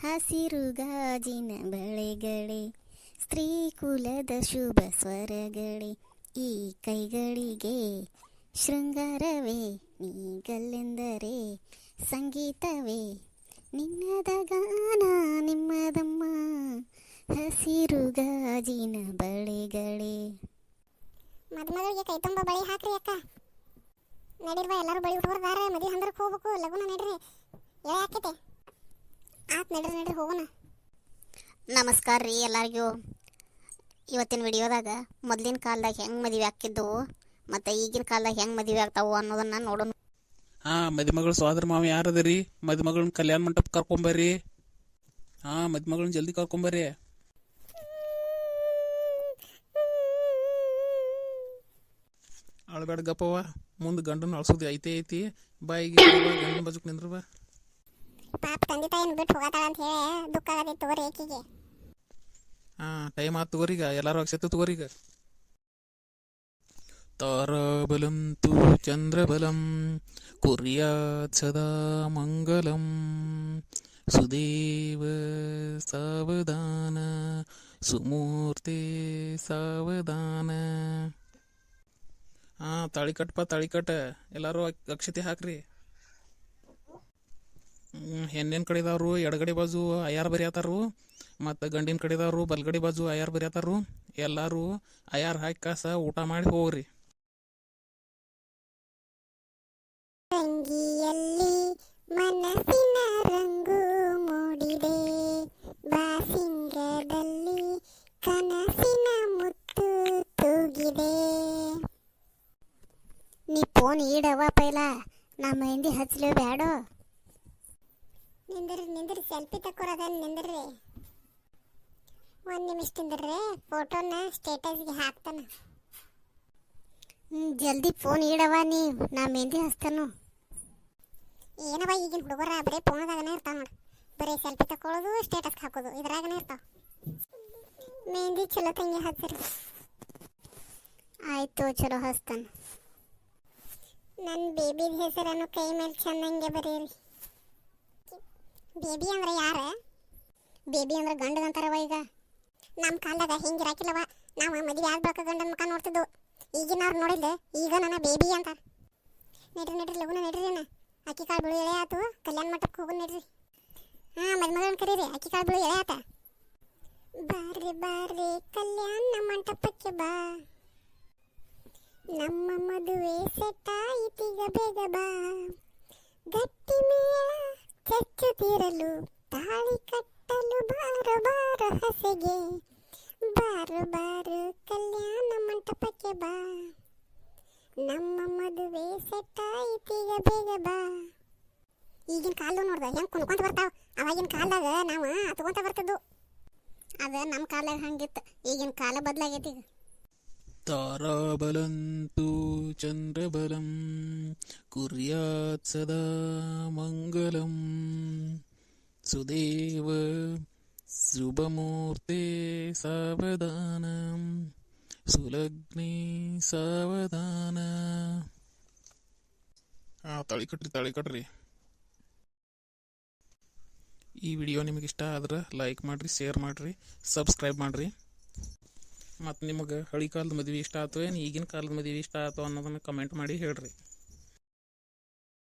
ಹಸಿರು ಗಾಜಿನ ಬಳೆಗಳೇ ಸ್ತ್ರೀ ಕುಲದ ಶುಭ ಸ್ವರಗಳೇ ಈ ಕೈಗಳಿಗೆ ಶೃಂಗಾರವೇ ನೀಗಲ್ಲೆಂದರೆ ಸಂಗೀತವೇ ನಿನ್ನದ ಗಾನ ನಿಮ್ಮದಮ್ಮ ಹಸಿರು ಗಾಜಿನ ಬಳೆಗಳೇ. ಮದುಮಗಳಿಗೆ ಕೈ ತುಂಬ ಬಳಿ ಹಾಕ್ರಿ ಅಕ್ಕ. ನಡೀರ್ವಾ ಎಲ್ಲರೂ ಬಳಿ ಉಟ್ಕೊಡ್ದಾರ. ಮದುವೆ ಹಂದ್ರಕ್ಕೆ ಹೋಗ್ಬೇಕು. ಲಗುನ ನಡೀರಿ. ಎಳೆ ಹಾಕೈತೆ ಆತ್. ನಡ್ರಿ ಹೋಗೋಣ. ನಮಸ್ಕಾರ ರೀ ಎಲ್ಲರಿಗೂ. ಇವತ್ತಿನ ವಿಡಿಯೋದಾಗ ಮೊದಲಿನ ಕಾಲದಾಗ ಹೆಂಗೆ ಮದುವೆ ಆಕ್ಕಿದ್ದವು ಮತ್ತು ಈಗಿನ ಕಾಲದಾಗ ಹೆಂಗೆ ಮದುವೆ ಆಗ್ತಾವು ಅನ್ನೋದನ್ನು ನೋಡೋಣ. ಮದುಮಗಳು ಸೋದರ ಮಾವ ಯಾರದರಿ? ಮದುಮಗಳನ್ನ ಕಲ್ಯಾಣ ಮಂಟಪ ಕರ್ಕೊಂಬರ್ರಿ. ಮದುಮಗಳನ್ನ ಜಲ್ದಿ ಕರ್ಕೊಂಬರ್ರಿ. ಅಳಬೇಡ ಗಪ್ಪವ. ಮುಂದೆ ಗಂಡನ ಅಳ್ಸೋದು ಐತಿ. ಬಾಯಿಗೆ ಗಂಡನ ಬಜಕ್ ನಿಂದ್ರ ಬಾ. ಪಾಪ ತಂದೆ ತಾಯಿನ ಬಿಟ್ಟು ಹೋಗತಾಳ ಅಂತ ಹೇಳಿ ದುಃಖ ಆಗತ್ತೆ ತಗೋರಿ ಏಕಿಗೆ. ಟೈಮ್ ಆತು ತಗೋರಿಗ. ಎಲ್ಲಾರು ಅಕ್ಷತೆ ತಗೋರಿಗ. ತಾರಾಬಲಂ ತು ಚಂದ್ರಬಲಂ ಕುರ್ಯಾತ್ ಸದಾ ಮಂಗಲಂ ಸುದೇವ ಸಾವಧಾನ ಸುಮೂರ್ತೆ ಸಾವಧಾನ. ತಾಳಿಕಟ್ಪ ತಾಳಿಕಟ್ಟ. ಎಲ್ಲಾರು ಅಕ್ಷತೆ ಹಾಕ್ರಿ. ಹೆಣ್ಣಿನ ಕಡೆದವರು ಎಡಗಡೆ ಬಾಜು ಅಯ್ಯಾರ ಬರಿಯತ್ತಾರು ಮತ್ತು ಗಂಡಿನ ಕಡೆದವರು ಬಲ್ಗಡೆ ಬಾಜು ಅಯ್ಯಾರ ಬರಿಯತ್ತಾರು. ಎಲ್ಲರೂ ಅಯ್ಯಾರ ಹಾಕಿ ಕಾಸ ಊಟ ಮಾಡಿ ಹೋಗ್ರಿ. ರಂಗಿಯಲ್ಲಿ ಮನಸ್ಸಿನ ರಂಗು ಮೂಡಿದೆ, ಬಾಸಿಂಗದಲ್ಲಿ ಕನಸಿನ ಮುತ್ತು ತೂಗಿದೆ. ನೀ ಫೋನ್ ಈಡವ ಪೈಲ ನಾ ಮೆಹಂದಿ ಹಚ್ಚಲೇ ಬ್ಯಾಡೋ. ನಿಂದ್ರಿ ಸೆಲ್ಫಿ ತಕ್ಕೋರದ. ನಿಂದ್ರಿ ಒಂದು ನಿಮಿಷ ತಿಂದ್ರಿ. ಫೋಟೋನ ಸ್ಟೇಟಸ್ಗೆ ಹಾಕ್ತಾನ. ಜಲ್ದಿ ಫೋನ್ ಈಡವ ನೀ, ನಾ ಮೆಹಂದಿ ಹಚ್ತಾನು. ಏನವ ಈಗಿನ ಹುಡುಗರ ಬರೀ ಫೋನದಾಗನೇ ಇರ್ತಾವ ನೋಡಿ. ಬರೀ ಸೆಲ್ಫಿ ತಕ್ಕೊಳ್ಳೋದು ಸ್ಟೇಟಸ್ ಹಾಕೋದು ಇದ್ರಾಗನೇ ಇರ್ತಾವ. ಮೆಹಂದಿ ಚಲೋ ತಂಗಿ ಹಚ್ಚಿರಿ. ಆಯ್ತು ಚಲೋ ಹಚ್ತಾನ. ನನ್ನ ಬೇಬಿದ ಹೆಸರನ್ನು ಕೈ ಮೇಲೆ ಚಂದಂಗೆ ಬರೀರಿ. ಬೇಬಿ ಅಂದ್ರೆ ಯಾರ? ಬೇಬಿ ಅಂದ್ರೆ ಗಂಡದಂತಾರವ. ಈಗ ನಮ್ಮ ಕಾಲದಾಗ ಹಿಂಗಿರಾಕಿಲ್ಲವ. ನಾವು ಮದುವೆ ಆಗ್ಬೇಕ ಗಂಡನ ಮುಖ ನೋಡ್ತಿದ್ವು. ಈಗಿನವ್ರು ನೋಡಿಲ್ಲ, ಈಗ ನನ್ನ ಬೇಬಿ ಅಂತ. ನಡ್ರಿ ಲಗುನ ನಡ್ರಿ. ಅಕ್ಕಿ ಕಾಳು ಬಿಳು ಎಳೆ ಆತು. ಕಲ್ಯಾಣ ಮಠಕ್ಕೆ ಹೋಗೋಣ ನಡ್ರಿ. ಮದುಮಗಳನ್ನ ಕರೀರಿ. ಅಕ್ಕಿ ಕಾಳು ಬಿಳು ಎಳೆ ಆತ. ಬಾರ್ರಿ ಕಲ್ಯಾಣ ಮಂಟಪಕ್ಕೆ ಬಾ, ನಮ್ಮ ಮದುವೆ ಸೆಟ್ ಆಯಿತೀಗ ಬೇಗ ಬಾ. ಗಟ್ಟಿ ಮೇಳ ಚಚ್ಚುತ್ತಿರಲು ತಾಳಿ ಕಟ್ಟಲು ಬಾರು ಹಸೆಗೆ. ಬಾರು ಕಲ್ಯಾಣ ಮಂಟಪಕ್ಕೆ ಬಾ, ನಮ್ಮ ಮದುವೆ ಸೆಟ್ ಆಯಿತೀಗ ಬೇಗ ಬಾ. ಈಗಿನ ಕಾಲದ ನೋಡ್ದ ಹೆಂಗೆ ಕುಣ್ಕೊಂತ ಬರ್ತಾವ. ಅವಾಗಿನ ಕಾಲದಾಗ ನಾವು ಹತ್ಕೊಂತ ಬರ್ತಿದ್ವು. ಅದ ನಮ್ಮ ಕಾಲಾಗ ಹಂಗಿತ್ತು. ಈಗಿನ ಕಾಲ ಬದಲಾಗೈತಿ. ಈಗ ತಾರಾಬಲಂತು ಚಂದ್ರಬಲಂ ಕುರ್ಯಾತ್ ಸದಾ ಮಂಗಲಂ ಸುದೇವ ಶುಭಮೂರ್ತೆ ಸಾವಧಾನ ಸುಲಗ್ನಿ ಸಾವಧಾನ. ತಾಳಿ ಕಟ್ರಿ. ಈ ವಿಡಿಯೋ ನಿಮಗೆ ಇಷ್ಟ ಆದ್ರೆ ಲೈಕ್ ಮಾಡಿರಿ, ಶೇರ್ ಮಾಡಿರಿ, ಸಬ್ಸ್ಕ್ರೈಬ್ ಮಾಡಿರಿ. ಮತ್ತು ನಿಮಗೆ ಹಳಿ ಕಾಲದ ಮದುವೆ ಇಷ್ಟ ಆಯ್ತು ಏನು ಈಗಿನ ಕಾಲದ ಮದುವೆ ಇಷ್ಟ ಆಯ್ತು ಅನ್ನೋದನ್ನು ಕಮೆಂಟ್ ಮಾಡಿ ಹೇಳ್ರಿ.